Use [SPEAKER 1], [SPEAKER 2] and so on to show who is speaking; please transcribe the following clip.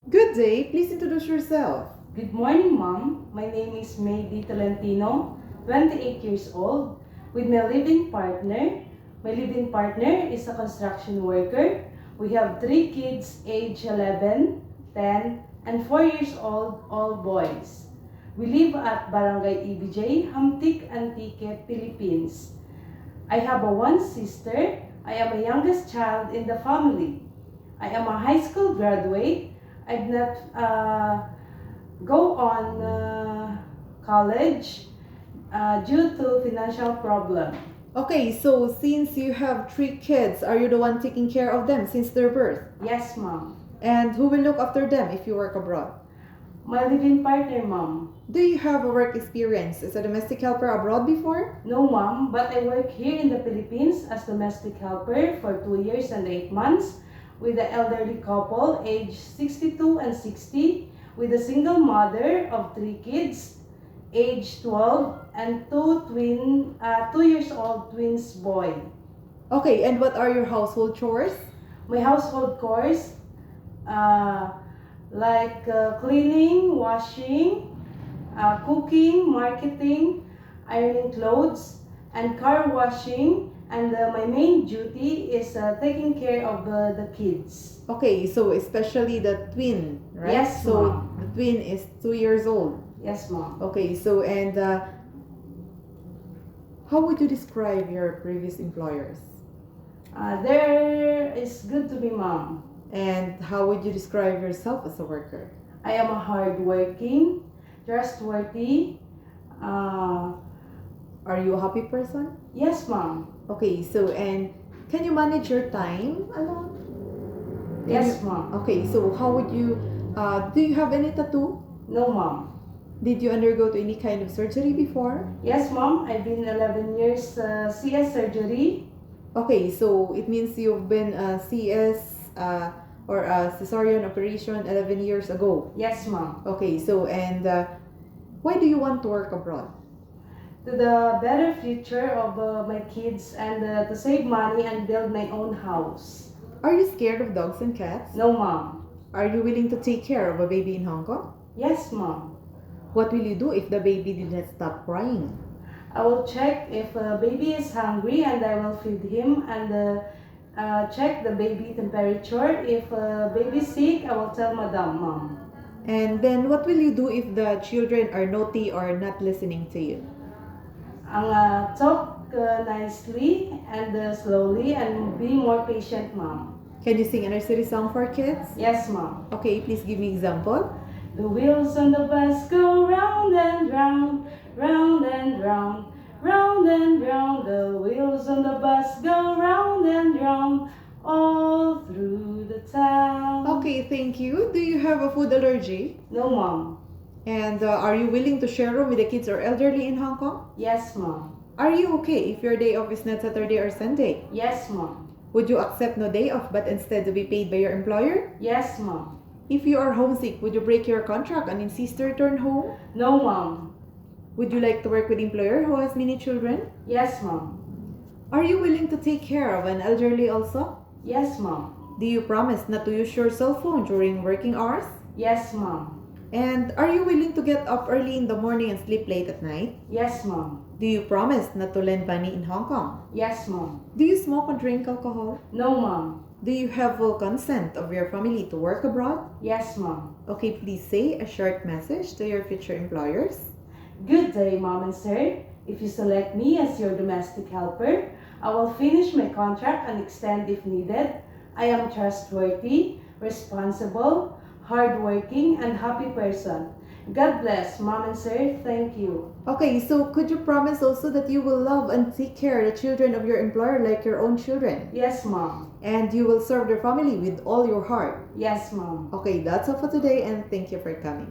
[SPEAKER 1] Good day. Please introduce yourself.
[SPEAKER 2] Good morning, Mom. My name is Maydi Tolentino, 28 years old, with my living partner. My living partner is a construction worker. We have three kids, age 11, 10, and 4 years old, all boys. We live at Barangay EBJ, Hamtik, Antique, Philippines. I have one sister. I am a youngest child in the family. I am a high school graduate. I've not go on college due to financial problem.
[SPEAKER 1] Okay, so since you have three kids, are you the one taking care of them since their birth?
[SPEAKER 2] Yes, mom.
[SPEAKER 1] And who will look after them if you work abroad?
[SPEAKER 2] My living partner, mom.
[SPEAKER 1] Do you have a work experience as a domestic helper abroad before?
[SPEAKER 2] No, mom, but I work here in the Philippines as domestic helper for 2 years and 8 months with an elderly couple aged 62 and 60 with a single mother of 3 kids age 12 and 2 years old twins boy.
[SPEAKER 1] Okay, and what are your household chores?
[SPEAKER 2] My household chores cleaning, washing, cooking, marketing, ironing clothes, and car washing. And my main duty is taking care of the kids.
[SPEAKER 1] Okay, so especially the twin, right?
[SPEAKER 2] Yes,
[SPEAKER 1] so
[SPEAKER 2] Mom.
[SPEAKER 1] the twin is 2 years old.
[SPEAKER 2] Yes, mom.
[SPEAKER 1] Okay, so and how would you describe your previous employers?
[SPEAKER 2] There is good to be mom.
[SPEAKER 1] And how would you describe yourself as a worker?
[SPEAKER 2] I am a hardworking, trustworthy. Uh,
[SPEAKER 1] Are you a happy person?
[SPEAKER 2] yes, mom.
[SPEAKER 1] Okay, so and can you manage your time alone?
[SPEAKER 2] Yes, mom.
[SPEAKER 1] Okay, so how would you do you have any tattoo?
[SPEAKER 2] No, mom.
[SPEAKER 1] Did you undergo to any kind of surgery before?
[SPEAKER 2] Yes, mom. I've been 11 years CS surgery.
[SPEAKER 1] Okay, so it means you've been a CS or a cesarean operation 11 years ago.
[SPEAKER 2] Yes, mom.
[SPEAKER 1] Okay, so and why do you want to work abroad?
[SPEAKER 2] To the better future of my kids and to save money and build my own house.
[SPEAKER 1] Are you scared of dogs and cats?
[SPEAKER 2] No, mom.
[SPEAKER 1] Are you willing to take care of a baby in Hong Kong?
[SPEAKER 2] Yes, mom.
[SPEAKER 1] What will you do if the baby did not stop crying?
[SPEAKER 2] I will check if a baby is hungry and I will feed him and check the baby temperature. If a baby is sick, I will tell madam, mom.
[SPEAKER 1] And then what will you do if the children are naughty or not listening to you?
[SPEAKER 2] Ang talk nicely and slowly and be more patient, mom.
[SPEAKER 1] Can you sing a nursery song for kids?
[SPEAKER 2] Yes, mom.
[SPEAKER 1] Okay, please give me example.
[SPEAKER 2] The wheels on the bus go round and round, round and round, round and round. The wheels on the bus go round and round, all through the town.
[SPEAKER 1] Okay, thank you. Do you have a food allergy?
[SPEAKER 2] No, mom.
[SPEAKER 1] And are you willing to share room with the kids or elderly in Hong Kong?
[SPEAKER 2] Yes, mom.
[SPEAKER 1] Are you okay if your day off is not Saturday or Sunday?
[SPEAKER 2] Yes, mom.
[SPEAKER 1] Would you accept no day off but instead to be paid by your employer?
[SPEAKER 2] Yes, mom.
[SPEAKER 1] If you are homesick, would you break your contract and insist to return home?
[SPEAKER 2] No, mom.
[SPEAKER 1] Would you like to work with an employer who has many children?
[SPEAKER 2] Yes, mom.
[SPEAKER 1] Are you willing to take care of an elderly also?
[SPEAKER 2] Yes, mom.
[SPEAKER 1] Do you promise not to use your cell phone during working hours?
[SPEAKER 2] Yes, mom.
[SPEAKER 1] And are you willing to get up early in the morning and sleep late at night?
[SPEAKER 2] Yes, mom.
[SPEAKER 1] Do you promise not to lend money in Hong Kong?
[SPEAKER 2] Yes, mom.
[SPEAKER 1] Do you smoke or drink alcohol?
[SPEAKER 2] No, mom.
[SPEAKER 1] Do you have full consent of your family to work abroad?
[SPEAKER 2] Yes, mom.
[SPEAKER 1] Okay, please say a short message to your future employers.
[SPEAKER 2] Good day, mom and sir. If you select me as your domestic helper, I will finish my contract and extend if needed. I am trustworthy, responsible, hardworking, and happy person. God bless, mom and sir. Thank you.
[SPEAKER 1] Okay, so could you promise also that you will love and take care of the children of your employer like your own children?
[SPEAKER 2] Yes, mom.
[SPEAKER 1] And you will serve their family with all your heart.
[SPEAKER 2] Yes, mom.
[SPEAKER 1] Okay, that's all for today and thank you for coming.